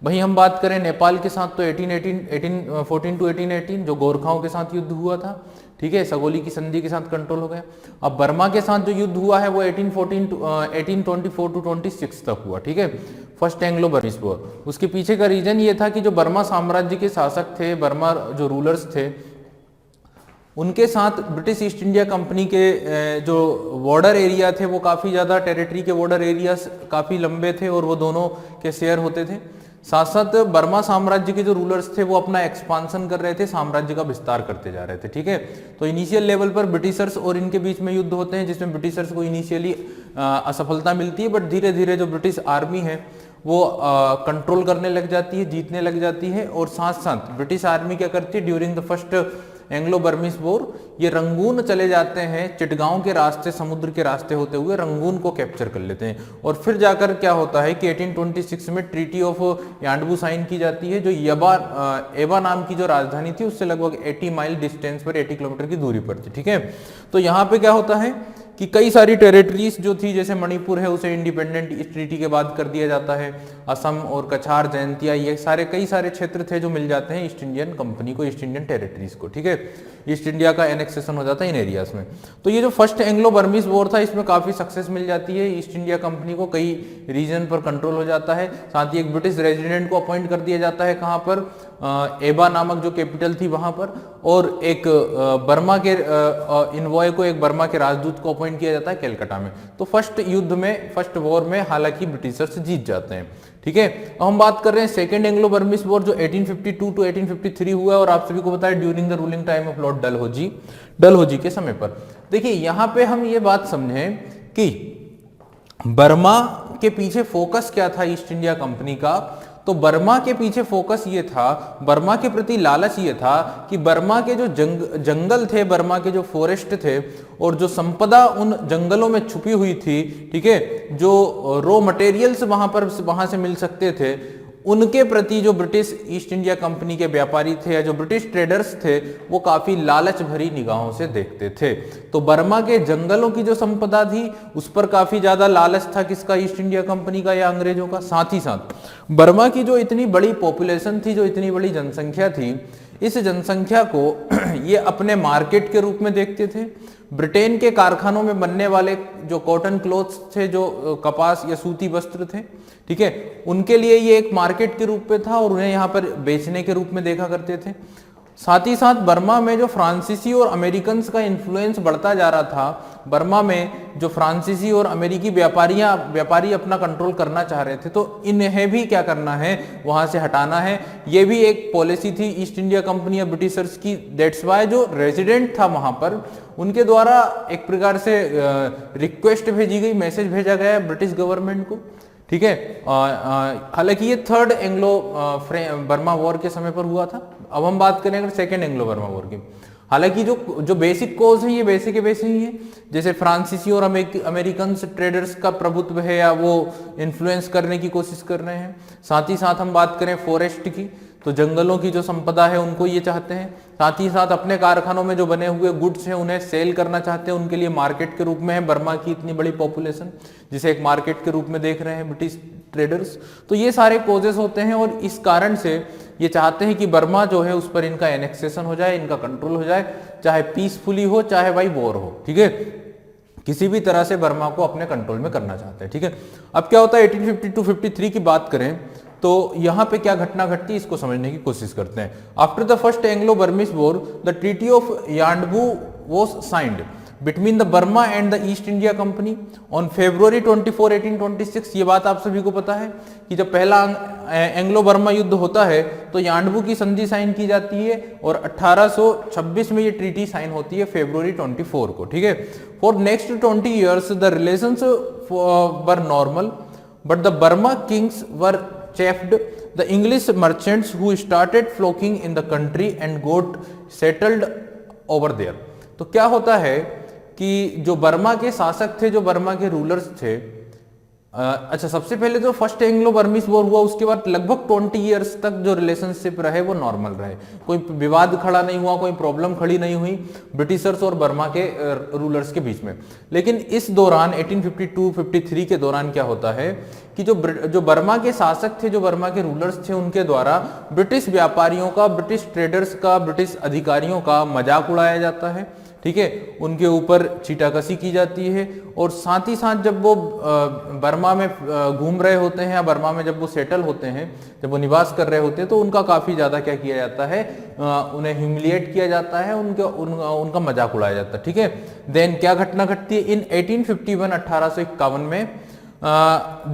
वहीं हम बात करें नेपाल के साथ तो 1814 टू 1818 जो गोरखाओं के साथ युद्ध हुआ था, ठीक है, सगोली की संधि के साथ कंट्रोल हो गया। अब बर्मा के साथ जो युद्ध हुआ है वो 1824 टू 26 तक हुआ, ठीक है, फर्स्ट एंग्लो बर्मिश वॉर। उसके पीछे का रीजन ये था कि जो बर्मा साम्राज्य के शासक थे, बर्मा जो रूलर्स थे, उनके साथ ब्रिटिश ईस्ट इंडिया कंपनी के जो बॉर्डर एरिया थे वो काफ़ी ज़्यादा, टेरिटरी के बॉर्डर एरियाज काफ़ी लंबे थे और वो दोनों के शेयर होते थे। साथ साथ बर्मा साम्राज्य के जो रूलर्स थे वो अपना एक्सपांसन कर रहे थे, साम्राज्य का विस्तार करते जा रहे थे, ठीक है। तो इनिशियल लेवल पर ब्रिटिशर्स और इनके बीच में युद्ध होते हैं, जिसमें ब्रिटिशर्स को इनिशियली असफलता मिलती है, बट धीरे धीरे जो ब्रिटिश आर्मी है वो कंट्रोल करने लग जाती है, जीतने लग जाती है। और साथ साथ ब्रिटिश आर्मी क्या करती है, during the first Anglo Burmese war ये रंगून चले जाते हैं, चिटगांव के रास्ते, समुद्र के रास्ते होते हुए रंगून को कैप्चर कर लेते हैं। और फिर जाकर क्या होता है कि 1826 में ट्रीटी ऑफ यार्डवू साइन की जाती है, जो एबा नाम की जो राजधानी थी उससे लगभग 80 माइल डिस्टेंस पर, 80 किलोमीटर की दूरी पर थी, ठीक है। तो यहाँ पे क्या होता है कि कई सारी टेरिटरीज जो थी, जैसे मणिपुर है उसे इंडिपेंडेंट इस ट्रीटी के बाद कर दिया जाता है, असम और कछार, जयंतिया, ये सारे कई सारे क्षेत्र थे जो मिल जाते हैं ईस्ट इंडियन कंपनी को, ईस्ट इंडियन टेरिटरीज को, ठीक है। ईस्ट इंडिया का एनेक्सेशन हो जाता है इन एरियाज में। तो ये जो फर्स्ट एंग्लो बर्मिश वॉर था इसमें काफी सक्सेस मिल जाती है ईस्ट इंडिया कंपनी को, कई रीजन पर कंट्रोल हो जाता है। साथ ही एक ब्रिटिश रेजिडेंट को अपॉइंट कर दिया जाता है, कहाँ पर, एबा नामक जो कैपिटल थी वहां पर, और एक बर्मा के इनवॉय को, एक बर्मा के राजदूत को अपॉइंट किया जाता है कैलकाटा में। तो फर्स्ट युद्ध में, फर्स्ट वॉर में हालांकि ब्रिटिशर्स जीत जाते हैं, ठीक है। अब हम बात कर रहे हैं सेकंड एंग्लो बर्मिश वॉर जो 1852 टू 1853 हुआ है, और आप सभी को पता है during the ruling time of lord Dalhousie के समय पर। देखिए यहाँ पे हम ये बात समझें कि बर्मा के पीछे फोकस क्या था ईस्ट इंडिया कंपनी का, तो बर्मा के पीछे फोकस ये था, बर्मा के प्रति लालच ये था कि बर्मा के जो जंगल थे, बर्मा के जो फॉरेस्ट थे और जो संपदा उन जंगलों में छुपी हुई थी, ठीक है, जो रॉ मटेरियल्स वहां से मिल सकते थे, उनके प्रति जो ब्रिटिश ईस्ट इंडिया कंपनी के व्यापारी थे या जो ब्रिटिश ट्रेडर्स थे वो काफी लालच भरी निगाहों से देखते थे। तो बर्मा के जंगलों की जो संपदा थी उस पर काफी ज्यादा लालच था, किसका, ईस्ट इंडिया कंपनी का या अंग्रेजों का। साथ ही साथ बर्मा की जो इतनी बड़ी पॉपुलेशन थी, जो इतनी बड़ी जनसंख्या थी, इस जनसंख्या को ये अपने मार्केट के रूप में देखते थे। ब्रिटेन के कारखानों में बनने वाले जो कॉटन क्लोथ्स थे, जो कपास या सूती वस्त्र थे, ठीक है, उनके लिए ये एक मार्केट के रूप में था और उन्हें यहाँ पर बेचने के रूप में देखा करते थे। साथ ही साथ बर्मा में जो फ्रांसीसी और अमेरिकन का इन्फ्लुएंस बढ़ता जा रहा था, बर्मा में जो फ्रांसीसी और अमेरिकी व्यापारी अपना कंट्रोल करना चाह रहे थे, तो इन्हें भी क्या करना है, वहां से हटाना है। ये भी एक पॉलिसी थी ईस्ट इंडिया कंपनी या ब्रिटिशर्स की। दैट्स वाई जो रेजिडेंट था वहां पर, उनके द्वारा एक प्रकार से रिक्वेस्ट भेजी गई, मैसेज भेजा गया ब्रिटिश गवर्नमेंट को, ठीक है। हालांकि ये थर्ड एंग्लो बर्मा वॉर के समय पर हुआ था। अब हम बात करें अगर सेकेंड एंग्लो बर्मा वॉर की, हालांकि जो बेसिक कोज है ये वैसे के वैसे ही है, जैसे फ्रांसीसी और अमेरिकन ट्रेडर्स का प्रभुत्व है या वो इन्फ्लुएंस करने की कोशिश कर रहे हैं। साथ ही साथ हम बात करें फॉरेस्ट की, तो जंगलों की जो संपदा है उनको ये चाहते हैं। साथ ही साथ अपने कारखानों में जो बने हुए गुड्स हैं उन्हें सेल करना चाहते हैं, उनके लिए मार्केट के रूप में है बर्मा की इतनी बड़ी पॉपुलेशन, जिसे एक मार्केट के रूप में देख रहे हैं ब्रिटिश ट्रेडर्स। तो ये सारे कोजेस होते हैं और इस कारण से ये चाहते हैं कि बर्मा जो है उस पर इनका एनेक्सेशन हो जाए, इनका कंट्रोल हो जाए, चाहे पीसफुली हो चाहे भाई वॉर हो, ठीक है। किसी भी तरह से बर्मा को अपने कंट्रोल में करना चाहते हैं, ठीक है। अब क्या होता है 1852-53 की बात करें तो यहां पे क्या घटना घटती है इसको समझने की कोशिश करते हैं। After the first Anglo Burmese war the treaty of Yandabo was signed between the Burma and the East India Company on February 24, 1826। ये बात आप सभी को पता है कि जब पहला एंग्लो बर्मा युद्ध होता है तो यान्डबू की संधि साइन की जाती है और 1826 में ये ट्रीटी साइन होती है February 24 को, ठीक है। For next 20 years the relations were normal but the Burma Kings were chafed the English merchants who started flocking in the country and got settled over there। तो क्या होता है कि जो बर्मा के शासक थे, जो बर्मा के रूलर्स थे, अच्छा सबसे पहले तो फर्स्ट एंग्लो बर्मिश वॉर हुआ, उसके बाद लगभग 20 इयर्स तक जो रिलेशनशिप रहे वो नॉर्मल रहे, कोई विवाद खड़ा नहीं हुआ, कोई प्रॉब्लम खड़ी नहीं हुई ब्रिटिशर्स और बर्मा के रूलर्स के बीच में। लेकिन इस दौरान 1852-53 के दौरान क्या होता है कि जो बर्मा के शासक थे, जो बर्मा के रूलर्स थे, उनके द्वारा ब्रिटिश व्यापारियों का, ब्रिटिश ट्रेडर्स का, ब्रिटिश अधिकारियों का मजाक उड़ाया जाता है, ठीक है। उनके ऊपर चीटाकसी की जाती है और साथ ही साथ जब वो बर्मा में घूम रहे होते हैं या बर्मा में जब वो सेटल होते हैं, जब वो निवास कर रहे होते हैं, तो उनका काफी ज्यादा क्या किया जाता है, उन्हें ह्यूमिलिएट किया जाता है, उनका मजाक उड़ाया जाता है, ठीक है। देन क्या घटना घटती है इन 1851 1851 में,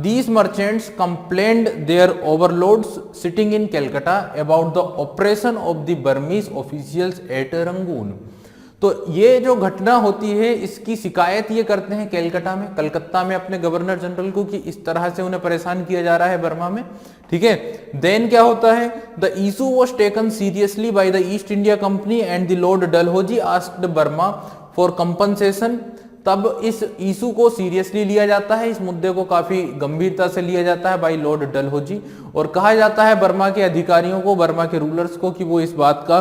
these merchants complained their overlords sitting in Calcutta about the oppression of the Burmese officials at Rangoon। तो ये जो घटना होती है इसकी शिकायत ये करते हैं कलकत्ता में अपने गवर्नर जनरल को कि इस तरह से उन्हें परेशान किया जा रहा है बर्मा में, ठीक है। देन क्या होता है, the issue was taken seriously by the East India company and the lord Dalhousie asked Burma for compensation. तब इस इशू को सीरियसली लिया जाता है, इस मुद्दे को काफी गंभीरता से लिया जाता है बाय लॉर्ड डलहौजी, और कहा जाता है बर्मा के अधिकारियों को, बर्मा के रूलर्स को कि वो इस बात का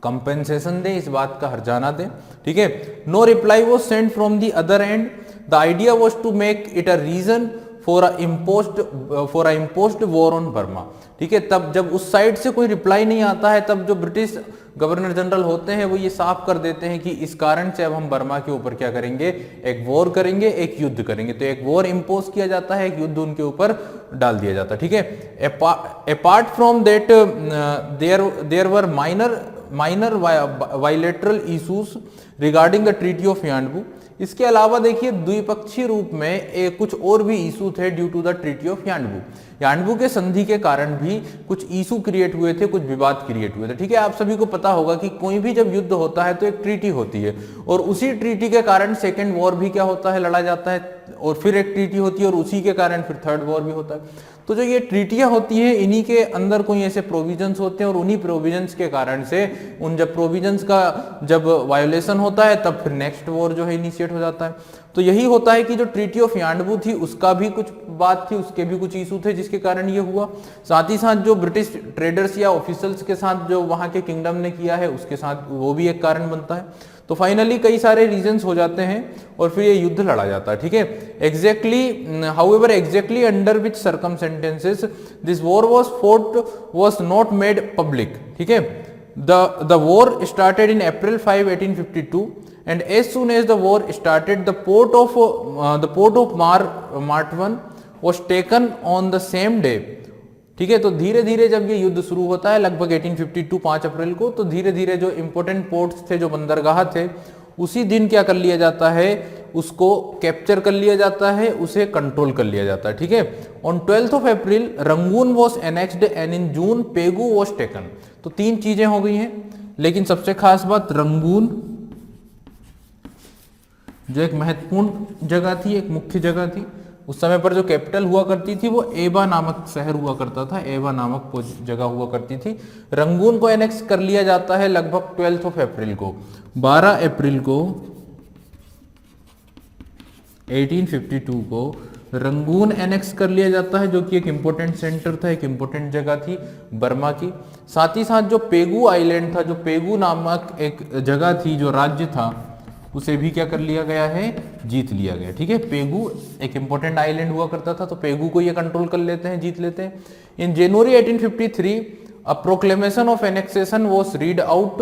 कंपेंसेशन दें, इस बात का हर्जाना दें, ठीक है। No reply was sent from the other end, the idea was to make it a reason for a imposed war on Burma, ठीक है। तब जब उस साइड से कोई रिप्लाई नहीं आता है, तब जो ब्रिटिश गवर्नर जनरल होते हैं वो ये साफ कर देते हैं कि इस कारण से अब हम बर्मा के ऊपर क्या करेंगे, एक वॉर करेंगे, एक युद्ध करेंगे। तो एक वॉर इम्पोज किया जाता है, एक युद्ध उनके ऊपर डाल दिया जाता है, ठीक है। Apart from that there were minor bilateral issues regarding the treaty of Yandabo. इसके अलावा देखिए द्विपक्षीय रूप में कुछ और भी इशू थे due to the treaty of Yandabo के संधि के कारण भी कुछ इशू क्रिएट हुए थे, कुछ विवाद क्रिएट हुए थे, ठीक है। आप सभी को पता होगा कि कोई भी जब युद्ध होता है तो एक ट्रीटी होती है और उसी ट्रीटी के कारण सेकेंड वॉर भी क्या होता है, लड़ा जाता है, और फिर एक ट्रीटी होती है और उसी के कारण फिर थर्ड वॉर भी होता है। तो जो ये ट्रीटियां होती हैं इन्हीं के अंदर कोई ऐसे प्रोविजंस होते हैं और उन्हीं प्रोविजंस के कारण से उन जब प्रोविजंस का जब वायोलेशन होता है तब फिर नेक्स्ट वॉर जो है इनिशिएट हो जाता है। तो यही होता है कि जो ट्रीटी ऑफ यान्डबू थी उसका भी कुछ बात थी, उसके भी कुछ इशू थे जिसके कारण ये हुआ। साथ ही साथ जो ब्रिटिश ट्रेडर्स या ऑफिसर्स के साथ जो वहां के किंगडम ने किया है उसके साथ वो भी एक कारण बनता है। तो फाइनली कई सारे रीजंस हो जाते हैं और फिर ये युद्ध लड़ा जाता है, ठीक है। However exactly under which circumstances this war was fought was not made public, ठीक है। The war started in April 5, 1852 and as soon as the war started the port of Martwan was taken on the same day, ठीक है। तो धीरे धीरे जब ये युद्ध शुरू होता है लगभग 1852 5 अप्रैल को, तो धीरे धीरे जो इंपोर्टेंट पोर्ट्स थे, जो बंदरगाह थे, उसी दिन क्या कर लिया जाता है, उसको कैप्चर कर लिया जाता है, उसे कंट्रोल कर लिया जाता है। ठीक है। On 12th of April Rangoon was annexed and in June Pegu was taken. तो 3 चीजें हो गई हैं, लेकिन सबसे खास बात रंगून जो एक महत्वपूर्ण जगह थी, एक मुख्य जगह थी, उस समय पर जो कैपिटल हुआ करती थी वो एबा नामक शहर हुआ करता था, एबा नामक जगह हुआ करती थी। रंगून को एनेक्स कर लिया जाता है लगभग 12th of April को। 12 अप्रैल को 1852 को रंगून एनेक्स कर लिया जाता है, जो कि एक इंपॉर्टेंट सेंटर था, एक इंपॉर्टेंट जगह थी बर्मा की। साथ ही साथ जो पेगू आइलैंड था, जो पेगू नामक एक जगह थी, जो राज्य था, उसे भी क्या कर लिया गया है, जीत लिया गया। ठीक है। पेगू एक इंपॉर्टेंट आइलैंड हुआ करता था, तो पेगू को ये कंट्रोल कर लेते हैं, जीत लेते हैं। In January 1853 a proclamation of annexation was read out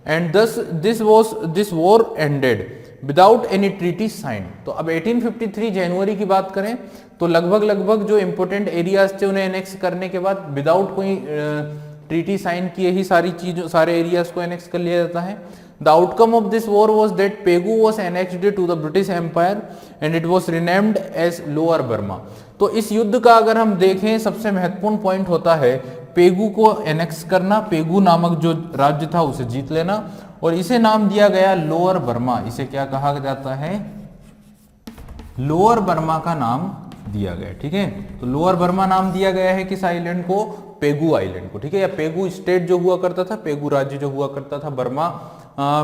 and thus this war ended without any treaty sign. तो अब 1853 जनवरी की बात करें तो लगभग जो इंपॉर्टेंट एरियाज थे उन्हें एनेक्स करने के बाद विदाउट कोई ट्रीटी साइन किए ही सारे एरियाज को एनेक्स कर लिया जाता है। The outcome of this war was that Pegu was annexed to the British Empire and it was renamed as Lower Burma। तो इस युद्ध का अगर हम देखें, सबसे महत्वपूर्ण पॉइंट होता है पेगू को एनेक्स करना, पेगू नामक जो राज्य था उसे जीत लेना, और इसे नाम दिया गया लोअर बर्मा। इसे क्या कहा जाता है, लोअर बर्मा का नाम दिया गया। ठीक है। तो लोअर बर्मा नाम दिया गया है किस आइलैंड को, पेगू आइलैंड को। ठीक है। या पेगू स्टेट जो हुआ करता था, पेगू राज्य जो हुआ करता था बर्मा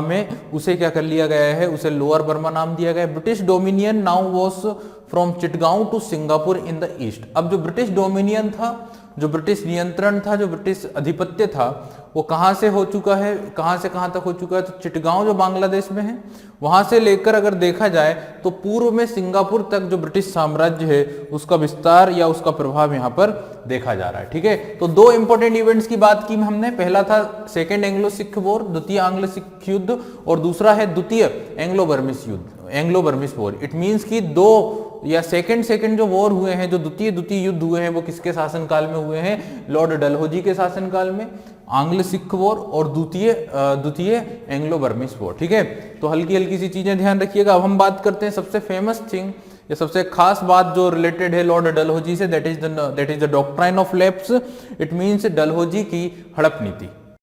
में, उसे क्या कर लिया गया है, उसे लोअर बर्मा नाम दिया गया। British dominion now was from Chittagong to Singapore in the east. अब जो ब्रिटिश डोमिनियन था, जो ब्रिटिश नियंत्रण था, जो ब्रिटिश अधिपत्य था, वो कहां से हो चुका है, कहां से कहां तक हो चुका है, तो चिटगांव जो बांग्लादेश में है, वहां से लेकर अगर देखा जाए तो पूर्व में सिंगापुर तक जो ब्रिटिश साम्राज्य है उसका विस्तार या उसका प्रभाव यहां पर देखा जा रहा है। ठीक है। तो 2 इंपॉर्टेंट इवेंट्स की बात की हमने, पहला था सेकेंड एंग्लो सिख वॉर, द्वितीय आंग्ल सिख युद्ध, और दूसरा है द्वितीय एंग्लो बर्मिस युद्ध, Anglo Burmese war. It means कि 2 या सेकंड जो वॉर हुए हैं, जो द्वितीय युद्ध हुए हैं, वो किसके शासनकाल में हुए हैं, लॉर्ड डलहौजी के शासनकाल में, आंग्ल सिख वॉर और द्वितीय एंग्लो बर्मिस वॉर। ठीक है। तो हल्की सी चीजें ध्यान रखिएगा। अब हम बात करते हैं सबसे फेमस थिंग या सबसे खास बात जो रिलेटेड है लॉर्ड डलहौजी से, that is the doctrine of lapse. It means Dalhousie की हड़प नीति।